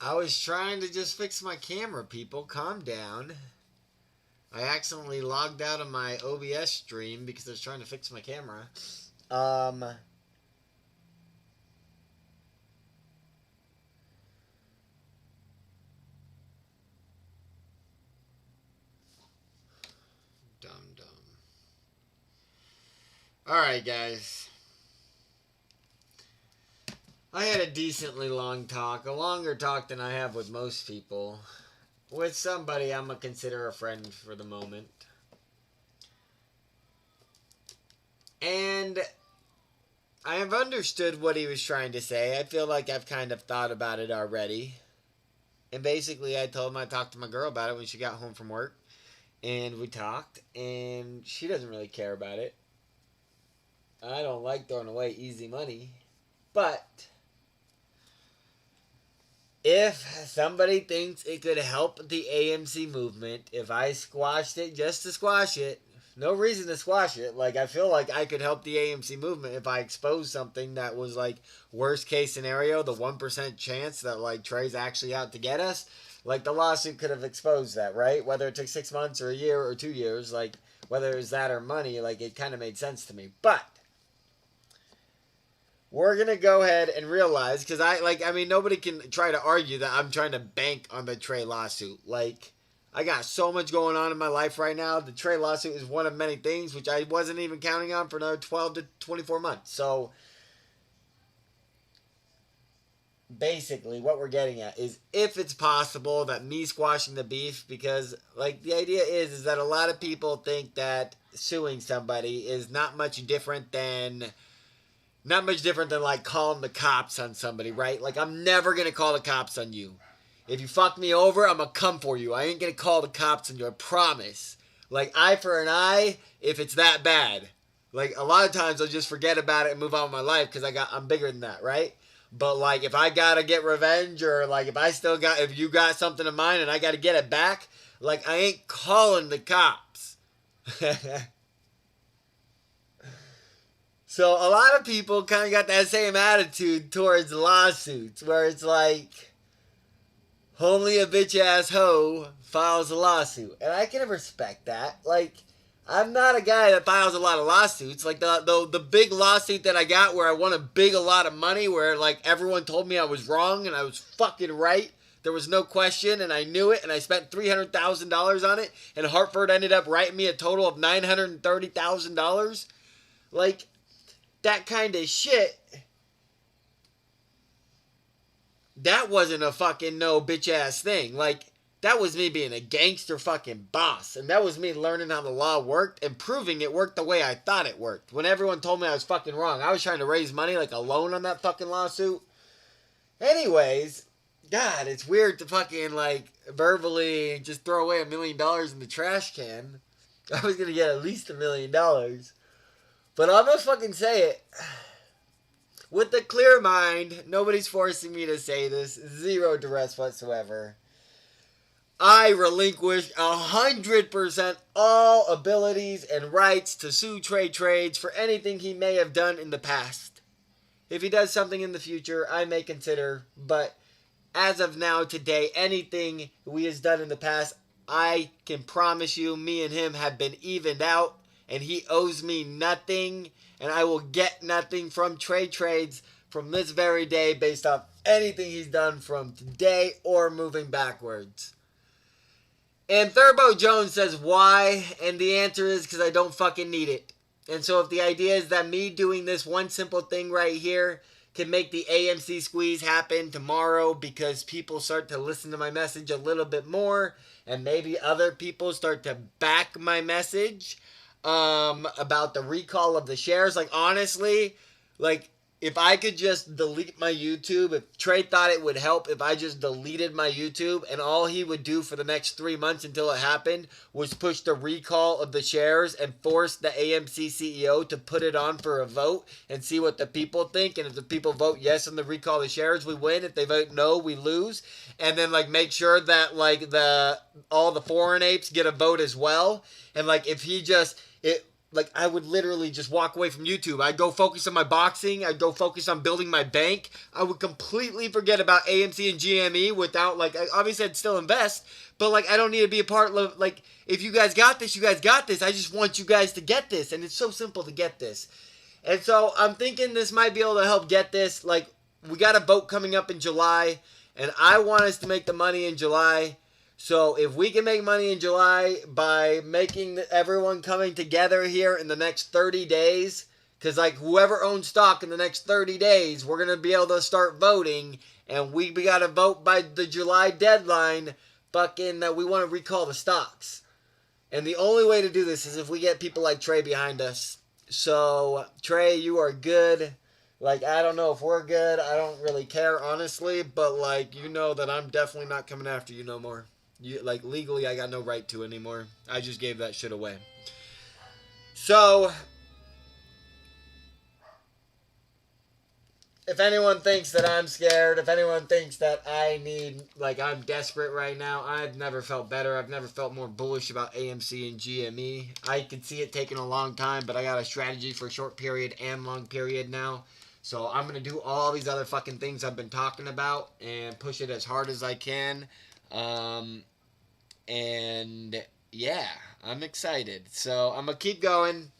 I was trying to just fix my camera, people. Calm down. I accidentally logged out of my OBS stream because I was trying to fix my camera. Um. Dumb. Alright, guys. I had a decently long talk. A longer talk than I have with most people. With somebody I'm going to consider a friend for the moment. And I have understood what he was trying to say. I feel like I've kind of thought about it already. And basically, I told him I talked to my girl about it when she got home from work. And we talked, and she doesn't really care about it. I don't like throwing away easy money. But if somebody thinks it could help the AMC movement, if I squashed it just to squash it, no reason to squash it. Like, I feel like I could help the AMC movement if I exposed something that was, like, worst case scenario, the 1% chance that, like, Trey's actually out to get us. Like, the lawsuit could have exposed that, right? Whether it took 6 months or a year or 2 years, like, whether it was that or money, like, it kind of made sense to me. But we're going to go ahead and realize, because nobody can try to argue that I'm trying to bank on the Trey lawsuit. Like, I got so much going on in my life right now. The Trey lawsuit is one of many things, which I wasn't even counting on for another 12 to 24 months. So basically what we're getting at is if it's possible that me squashing the beef, because like the idea is that a lot of people think that suing somebody is not much different than like calling the cops on somebody, right? Like, I'm never gonna call the cops on you. If you fuck me over, I'm gonna come for you. I ain't gonna call the cops on you, I promise. Like, eye for an eye if it's that bad. Like, a lot of times I'll just forget about it and move on with my life because I'm bigger than that, right? But like, if I gotta get revenge, or like if you got something of mine and I gotta get it back, like, I ain't calling the cops. So a lot of people kind of got that same attitude towards lawsuits, where it's like, only a bitch ass hoe files a lawsuit. And I can respect that. Like, I'm not a guy that files a lot of lawsuits. Like, the big lawsuit that I got where I won a lot of money, where like everyone told me I was wrong and I was fucking right. There was no question, and I knew it, and I spent $300,000 on it, and Hartford ended up writing me a total of $930,000. Like, that kind of shit, that wasn't a fucking no bitch ass thing. Like, that was me being a gangster fucking boss. And that was me learning how the law worked and proving it worked the way I thought it worked. When everyone told me I was fucking wrong, I was trying to raise money like a loan on that fucking lawsuit. Anyways, God, it's weird to fucking like verbally just throw away $1 million in the trash can. I was gonna get at least $1 million. But I'm gonna fucking say it. With a clear mind, nobody's forcing me to say this. Zero duress whatsoever. I relinquish 100% all abilities and rights to sue Trey Trades for anything he may have done in the past. If he does something in the future, I may consider, but as of now, today, anything we has done in the past, I can promise you, me and him have been evened out, and he owes me nothing, and I will get nothing from Trey Trades from this very day based off anything he's done from today or moving backwards. And Thurbo Jones says, why? And the answer is because I don't fucking need it. And so if the idea is that me doing this one simple thing right here can make the AMC squeeze happen tomorrow because people start to listen to my message a little bit more, and maybe other people start to back my message about the recall of the shares. Like, honestly, like, if I could just delete my YouTube, if Trey thought it would help if I just deleted my YouTube and all he would do for the next 3 months until it happened was push the recall of the shares and force the AMC CEO to put it on for a vote and see what the people think. And if the people vote yes on the recall of the shares, we win. If they vote no, we lose. And then like make sure that like all the foreign apes get a vote as well. And like if he just like, I would literally just walk away from YouTube. I'd go focus on my boxing. I'd go focus on building my bank. I would completely forget about AMC and GME without, like, obviously I'd still invest, but, like, I don't need to be a part of, like, if you guys got this, you guys got this. I just want you guys to get this, and it's so simple to get this. And so I'm thinking this might be able to help get this. Like, we got a vote coming up in July, and I want us to make the money in July. So if we can make money in July by making everyone coming together here in the next 30 days, because, like, whoever owns stock in the next 30 days, we're going to be able to start voting, and we got to vote by the July deadline, fucking, that we want to recall the stocks. And the only way to do this is if we get people like Trey behind us. So, Trey, you are good. Like, I don't know if we're good. I don't really care, honestly. But, like, you know that I'm definitely not coming after you no more. You, like, legally, I got no right to anymore. I just gave that shit away. So, if anyone thinks that I'm scared, if anyone thinks that I need, like, I'm desperate right now, I've never felt better. I've never felt more bullish about AMC and GME. I could see it taking a long time, but I got a strategy for a short period and long period now. So I'm going to do all these other fucking things I've been talking about and push it as hard as I can. And yeah, I'm excited. So I'm going to keep going.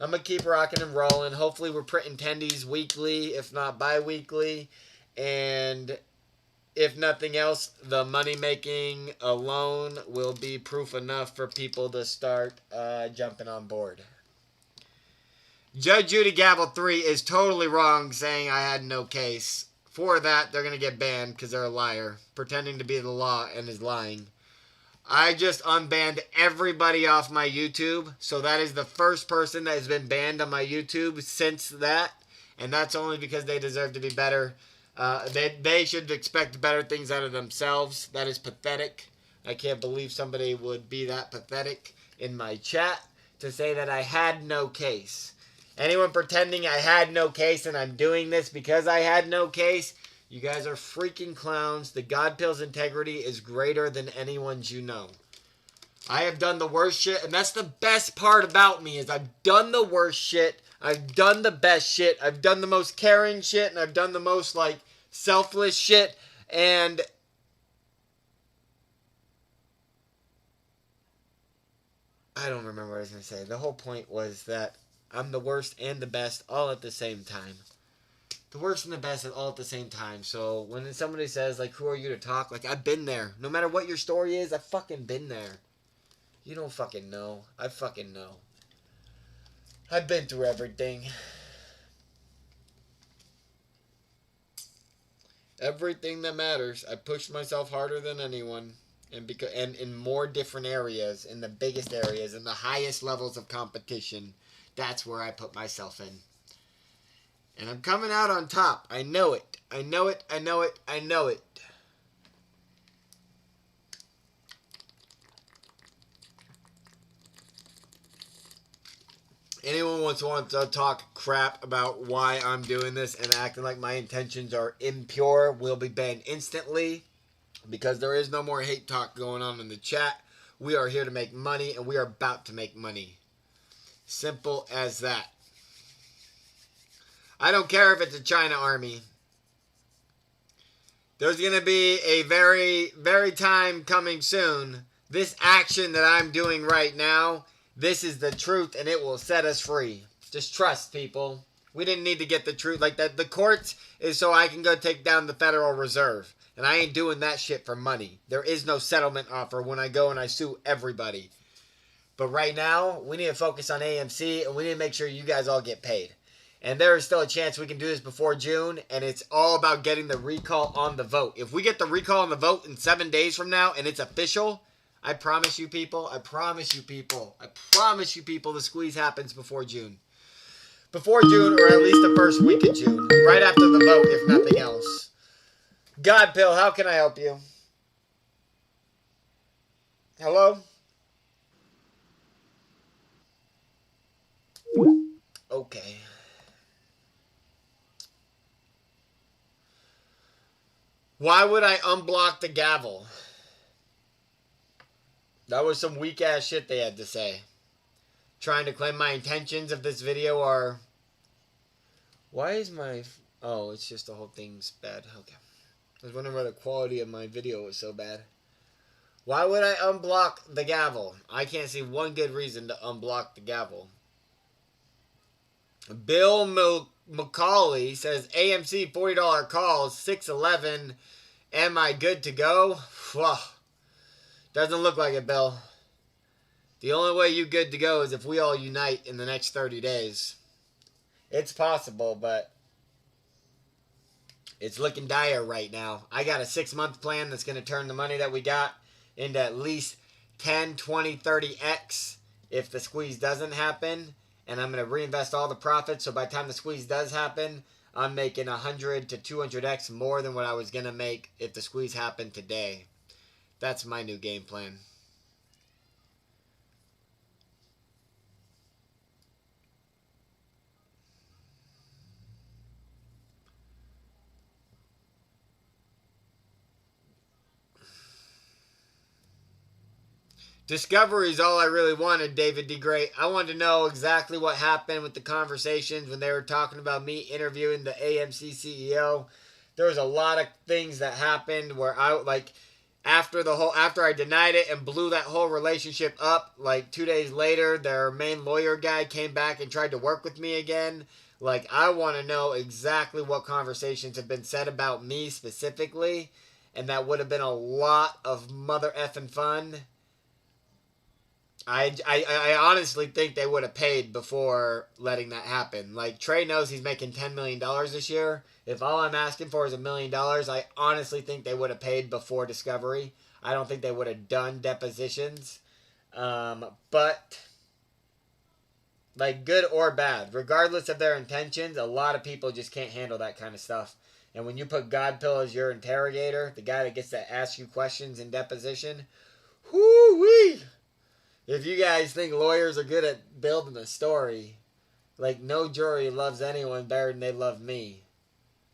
I'm going to keep rocking and rolling. Hopefully we're printing tendies weekly, if not bi-weekly. And if nothing else, the money making alone will be proof enough for people to start jumping on board. Judge Judy Gavel 3 is totally wrong saying I had no case. For that, they're going to get banned because they're a liar, pretending to be the law and is lying. I just unbanned everybody off my YouTube, so that is the first person that has been banned on my YouTube since that, and that's only because they deserve to be better. They should expect better things out of themselves. That is pathetic. I can't believe somebody would be that pathetic in my chat to say that I had no case. Anyone pretending I had no case and I'm doing this because I had no case, you guys are freaking clowns. The GodPill's integrity is greater than anyone's you know. I have done the worst shit, and that's the best part about me is I've done the worst shit. I've done the best shit. I've done the most caring shit, and I've done the most, like, selfless shit. And I don't remember what I was going to say. The whole point was that I'm the worst and the best all at the same time. The worst and the best all at the same time. So when somebody says, like, who are you to talk? Like, I've been there. No matter what your story is, I've fucking been there. You don't fucking know. I fucking know. I've been through everything. Everything that matters. I pushed myself harder than anyone. And in more different areas. In the biggest areas. In the highest levels of competition. That's where I put myself in. And I'm coming out on top. I know it. I know it. I know it. I know it. Anyone wants to talk crap about why I'm doing this and acting like my intentions are impure will be banned instantly. Because there is no more hate talk going on in the chat. We are here to make money and we are about to make money. Simple as that. I don't care if it's a China army. There's going to be a very, very time coming soon. This action that I'm doing right now, this is the truth and it will set us free. Just trust, people. We didn't need to get the truth like that. The courts is so I can go take down the Federal Reserve. And I ain't doing that shit for money. There is no settlement offer when I go and I sue everybody. But right now, we need to focus on AMC and we need to make sure you guys all get paid. And there is still a chance we can do this before June, and it's all about getting the recall on the vote. If we get the recall on the vote in 7 days from now, and it's official, I promise you people, I promise you people, I promise you people the squeeze happens before June. Before June, or at least the first week of June. Right after the vote, if nothing else. GodPill, how can I help you? Hello? Okay. Why would I unblock the gavel? That was some weak ass shit they had to say. trying to claim my intentions of this video are... Why is my... Oh, it's just the whole thing's bad. Okay. I was wondering why the quality of my video was so bad. Why would I unblock the gavel? I can't see one good reason to unblock the gavel. Bill McCauley says, AMC $40 calls, 611. Am I good to go? Doesn't look like it, Bill. The only way you good to go is if we all unite in the next 30 days. It's possible, but it's looking dire right now. I got a 6-month plan that's going to turn the money that we got into at least 10, 20, 30x if the squeeze doesn't happen. And I'm going to reinvest all the profits. So by the time the squeeze does happen, I'm making 100 to 200x more than what I was going to make if the squeeze happened today. That's my new game plan. Discovery is all I really wanted, David D. Great. I wanted to know exactly what happened with the conversations when they were talking about me interviewing the AMC CEO. There was a lot of things that happened where I, like, after I denied it and blew that whole relationship up, like 2 days later, their main lawyer guy came back and tried to work with me again. Like, I want to know exactly what conversations have been said about me specifically, and that would have been a lot of mother effing fun. I honestly think they would have paid before letting that happen. Like, Trey knows he's making $10 million this year. If all I'm asking for is $1 million, I honestly think they would have paid before Discovery. I don't think they would have done depositions. But, like, good or bad, regardless of their intentions, a lot of people just can't handle that kind of stuff. And when you put GodPill as your interrogator, the guy that gets to ask you questions in deposition, whoo-wee! If you guys think lawyers are good at building a story, like, no jury loves anyone better than they love me.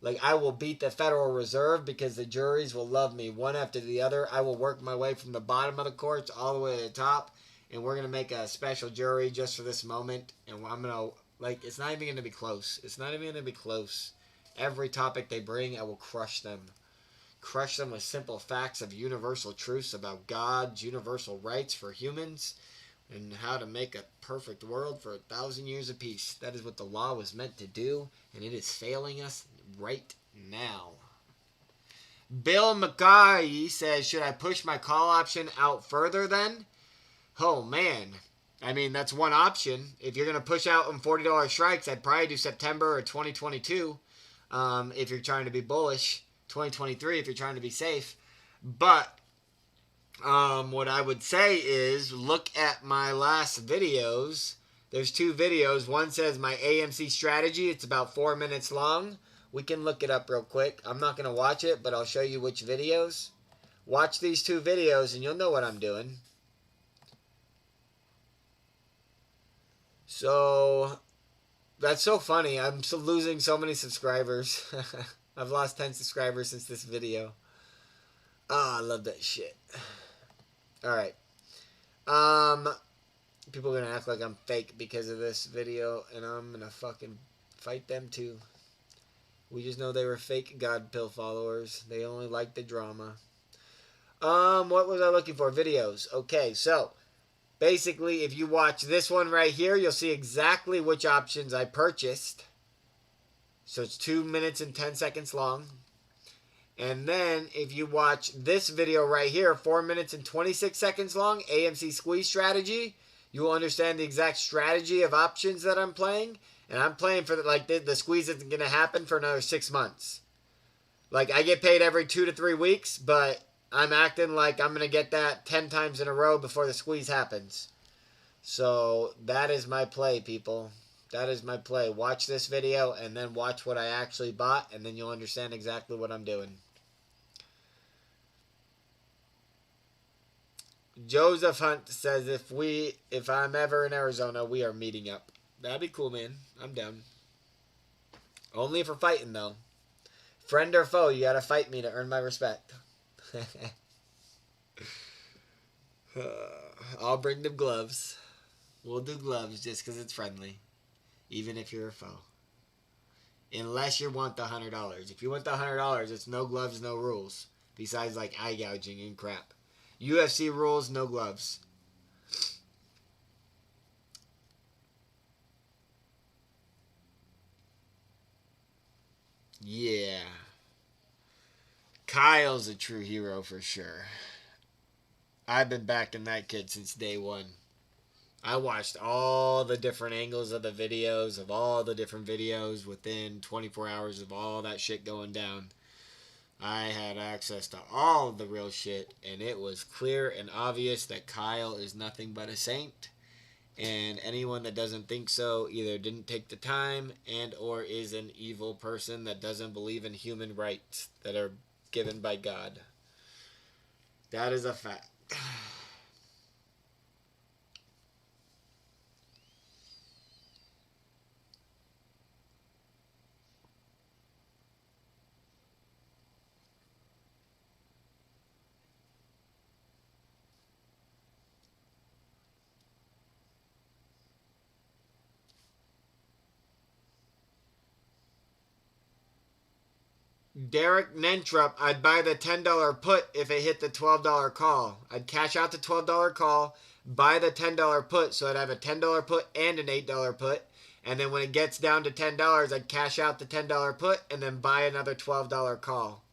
Like, I will beat the Federal Reserve because the juries will love me one after the other. I will work my way from the bottom of the courts all the way to the top, and we're going to make a special jury just for this moment. And I'm going to, like, it's not even going to be close. It's not even going to be close. Every topic they bring, I will crush them. Crush them with simple facts of universal truths about God's universal rights for humans and how to make a perfect world for 1,000 years of peace. That is what the law was meant to do, and it is failing us right now. Bill McCarty says, should I push my call option out further then? Oh, man. I mean, that's one option. If you're going to push out on $40 strikes, I'd probably do September or 2022 if you're trying to be bullish. 2023 if you're trying to be safe. But what I would say is look at my last videos. There's 2 videos. One says my AMC strategy. It's about 4 minutes long. We can look it up real quick. I'm not going to watch it, but I'll show you which videos. Watch these 2 videos and you'll know what I'm doing. So that's so funny. I'm losing so many subscribers. I've lost 10 subscribers since this video. Oh, I love that shit. Alright. People are going to act like I'm fake because of this video, and I'm going to fucking fight them too. We just know they were fake GodPill followers. They only like the drama. What was I looking for? Videos. Okay, so basically, if you watch this one right here, you'll see exactly which options I purchased. So it's 2 minutes and 10 seconds long. And then if you watch this video right here, 4 minutes and 26 seconds long, AMC squeeze strategy, you will understand the exact strategy of options that I'm playing. And I'm playing for, the squeeze isn't going to happen for another 6 months. Like, I get paid every 2 to 3 weeks, but I'm acting like I'm going to get that 10 times in a row before the squeeze happens. So that is my play, people. That is my play. Watch this video and then watch what I actually bought, and then you'll understand exactly what I'm doing. Joseph Hunt says, if I'm ever in Arizona, we are meeting up. That'd be cool, man. I'm down. Only if we're fighting, though. Friend or foe, you gotta fight me to earn my respect. I'll bring them gloves. We'll do gloves just because it's friendly, even if you're a foe. Unless you want the $100. If you want the $100, it's no gloves, no rules. Besides like eye gouging and crap. UFC rules, no gloves. Yeah. Kyle's a true hero for sure. I've been backing that kid since day one. I watched all the different angles of the videos, of all the different videos within 24 hours of all that shit going down. I had access to all of the real shit, and it was clear and obvious that Kyle is nothing but a saint. And anyone that doesn't think so either didn't take the time and or is an evil person that doesn't believe in human rights that are given by God. That is a fact. Derek Nentrup, I'd buy the $10 put if it hit the $12 call. I'd cash out the $12 call, buy the $10 put, so I'd have a $10 put and an $8 put. And then when it gets down to $10, I'd cash out the $10 put and then buy another $12 call.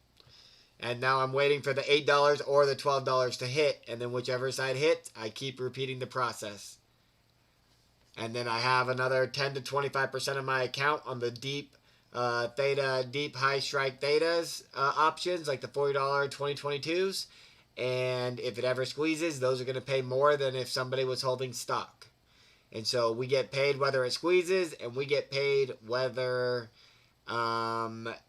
And now I'm waiting for the $8 or the $12 to hit. And then whichever side hits, I keep repeating the process. And then I have another 10 to 25% of my account on the deep theta, deep high strike thetas options, like the $40 2022s. And if it ever squeezes, those are going to pay more than if somebody was holding stock. And so we get paid whether it squeezes, and we get paid whether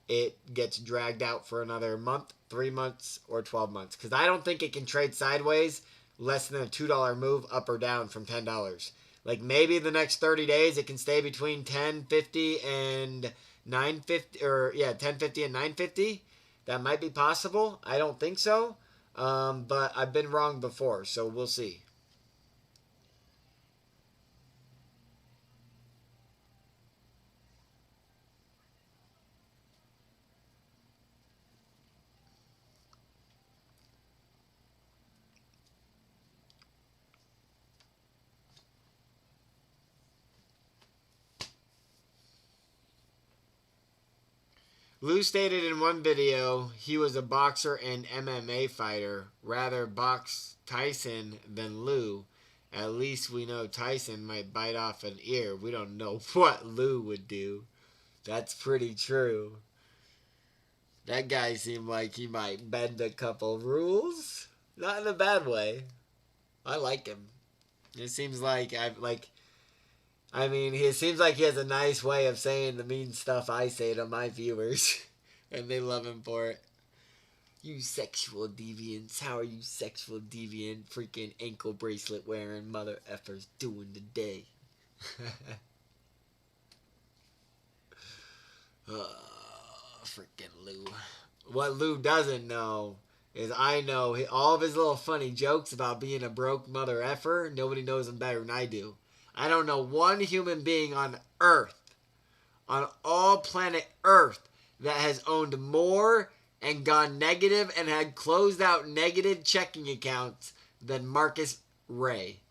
it gets dragged out for another month, 3 months, or 12 months. Because I don't think it can trade sideways less than a $2 move up or down from $10. Like maybe the next 30 days it can stay between 10.50 and 9.50, or yeah, 10.50 and 9.50. That might be possible. I don't think so. But I've been wrong before, so we'll see. Lou stated in one video he was a boxer and MMA fighter. Rather box Tyson than Lou. At least we know Tyson might bite off an ear. We don't know what Lou would do. That's pretty true. That guy seemed like he might bend a couple rules. Not in a bad way. I like him. It seems like it seems like he has a nice way of saying the mean stuff I say to my viewers. And they love him for it. You sexual deviants. How are you sexual deviant freaking ankle bracelet wearing mother effers doing today? Freaking Lou. What Lou doesn't know is I know all of his little funny jokes about being a broke mother effer. Nobody knows him better than I do. I don't know one human being on Earth, on all planet Earth, that has owned more and gone negative and had closed out negative checking accounts than Marcus Ray.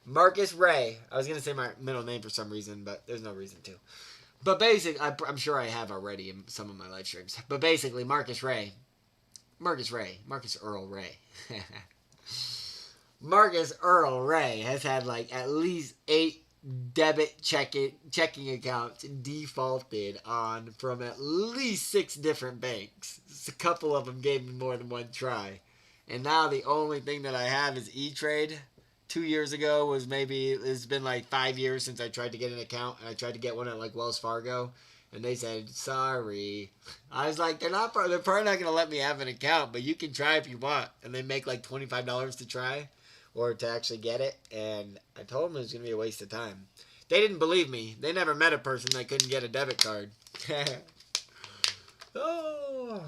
Marcus Ray. I was going to say my middle name for some reason, but there's no reason to. But basically, I'm sure I have already in some of my live streams. But basically, Marcus Earl Ray. Marcus Earl Ray has had like at least 8 debit checking accounts defaulted on from at least 6 different banks. A couple of them gave me more than one try. And now the only thing that I have is E-Trade. 2 years ago was it's been like 5 years since I tried to get an account, and I tried to get one at like Wells Fargo, and they said, sorry. I was like, they're probably not going to let me have an account, but you can try if you want. And they make like $25 to try or to actually get it. And I told them it was going to be a waste of time. They didn't believe me. They never met a person that couldn't get a debit card. Oh,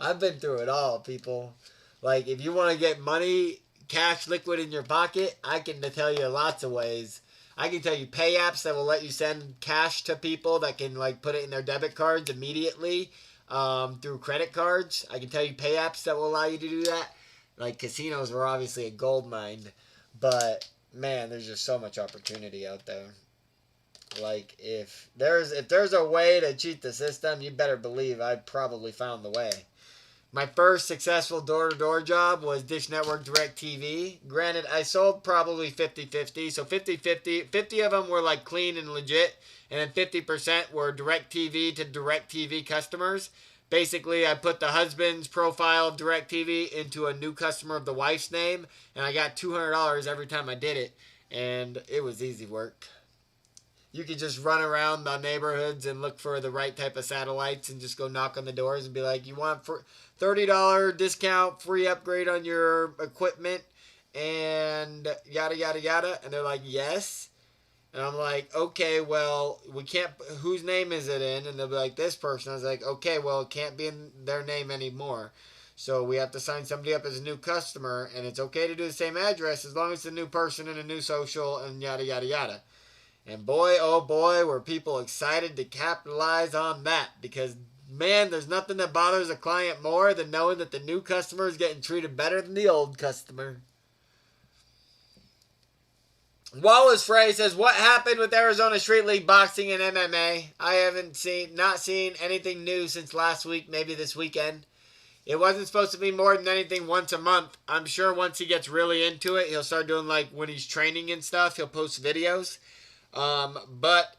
I've been through it all, people. Like, if you want to get money, cash liquid in your pocket, I can tell you lots of ways. I can tell you pay apps that will let you send cash to people that can like put it in their debit cards immediately through credit cards. I can tell you pay apps that will allow you to do that. Like casinos were obviously a gold mine, but man, there's just so much opportunity out there. Like if there's a way to cheat the system, you better believe I probably found the way. My first successful door-to-door job was Dish Network DirecTV. Granted, I sold probably 50-50. So 50-50. 50 of them were like clean and legit. And then 50% were DirecTV to DirecTV customers. Basically, I put the husband's profile of DirecTV into a new customer of the wife's name. And I got $200 every time I did it. And it was easy work. You could just run around the neighborhoods and look for the right type of satellites and just go knock on the doors and be like, you want $30 discount, free upgrade on your equipment, and yada, yada, yada. And they're like, yes. And I'm like, okay, well, we can't, whose name is it in? And they'll be like, this person. I was like, okay, well, it can't be in their name anymore. So we have to sign somebody up as a new customer, and it's okay to do the same address as long as it's a new person and a new social and yada, yada, yada. And boy, oh boy, were people excited to capitalize on that. Because, man, there's nothing that bothers a client more than knowing that the new customer is getting treated better than the old customer. Wallace Frey says, what happened with Arizona Street League Boxing and MMA? I haven't not seen anything new since last week, maybe this weekend. It wasn't supposed to be more than anything once a month. I'm sure once he gets really into it, he'll start doing like when he's training and stuff, he'll post videos. But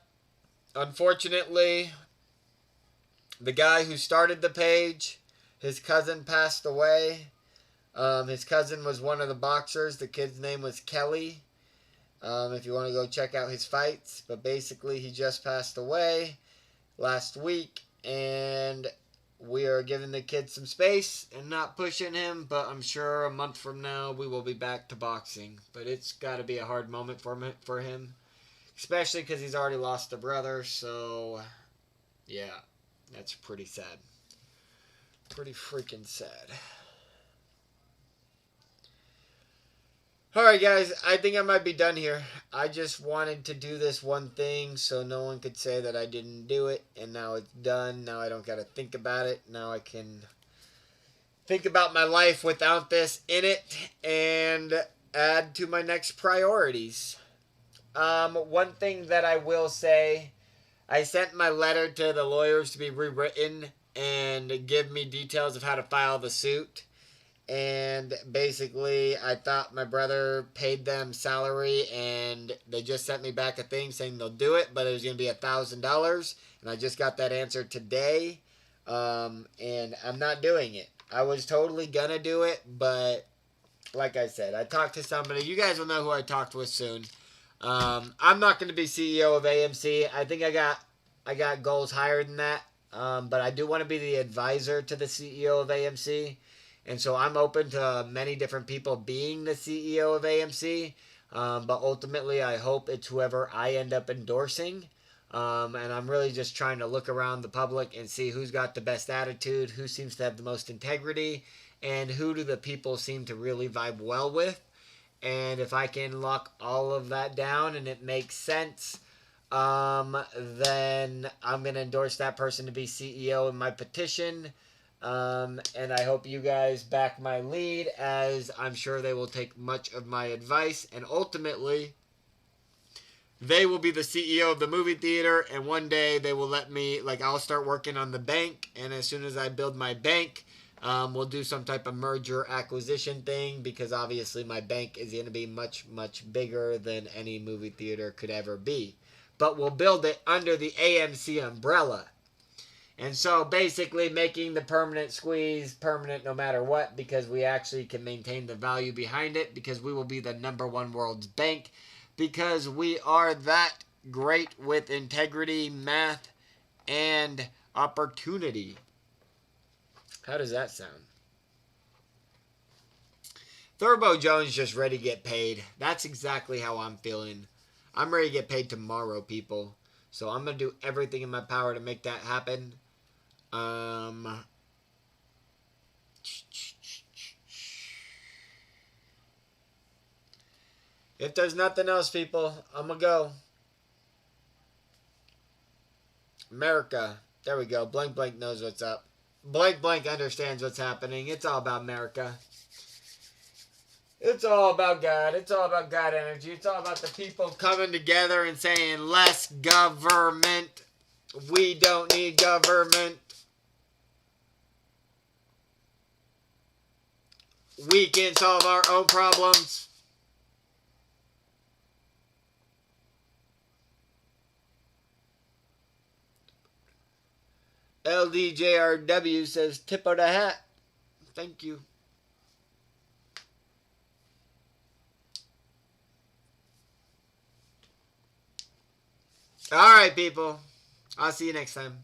unfortunately, the guy who started the page, his cousin passed away. His cousin was one of the boxers. The kid's name was Kelly. If you want to go check out his fights. But basically, he just passed away last week. And we are giving the kid some space and not pushing him. But I'm sure a month from now, we will be back to boxing. But it's got to be a hard moment for him. Especially because he's already lost a brother, so yeah, that's pretty sad. Pretty freaking sad. Alright guys, I think I might be done here. I just wanted to do this one thing so no one could say that I didn't do it, and now it's done. Now I don't gotta think about it. Now I can think about my life without this in it and add to my next priorities. One thing that I will say, I sent my letter to the lawyers to be rewritten and give me details of how to file the suit. And basically, I thought my brother paid them salary, and they just sent me back a thing saying they'll do it, but it was going to be $1,000. And I just got that answer today, and I'm not doing it. I was totally going to do it, but like I said, I talked to somebody. You guys will know who I talked with soon. I'm not going to be CEO of AMC. I think I got goals higher than that. But I do want to be the advisor to the CEO of AMC. And so I'm open to many different people being the CEO of AMC. But ultimately, I hope it's whoever I end up endorsing. And I'm really just trying to look around the public and see who's got the best attitude, who seems to have the most integrity, and who do the people seem to really vibe well with. And if I can lock all of that down and it makes sense, then I'm going to endorse that person to be CEO in my petition. And I hope you guys back my lead, as I'm sure they will take much of my advice. And ultimately, they will be the CEO of the movie theater. And one day they will let me, like, I'll start working on the bank. And as soon as I build my bank, we'll do some type of merger acquisition thing, because obviously my bank is going to be much, much bigger than any movie theater could ever be. But we'll build it under the AMC umbrella. And so basically making the permanent squeeze permanent no matter what, because we actually can maintain the value behind it, because we will be the #1 world's bank, because we are that great with integrity, math, and opportunity. How does that sound? Thurbo Jones just ready to get paid. That's exactly how I'm feeling. I'm ready to get paid tomorrow, people. So I'm going to do everything in my power to make that happen. If there's nothing else, people, I'm going to go. America. There we go. Blank Blank knows what's up. Blank Blank understands what's happening. It's all about America. It's all about God. It's all about God energy. It's all about the people coming together and saying, less government. We don't need government. We can solve our own problems. LDJRW says, tip of the hat. Thank you. All right, people. I'll see you next time.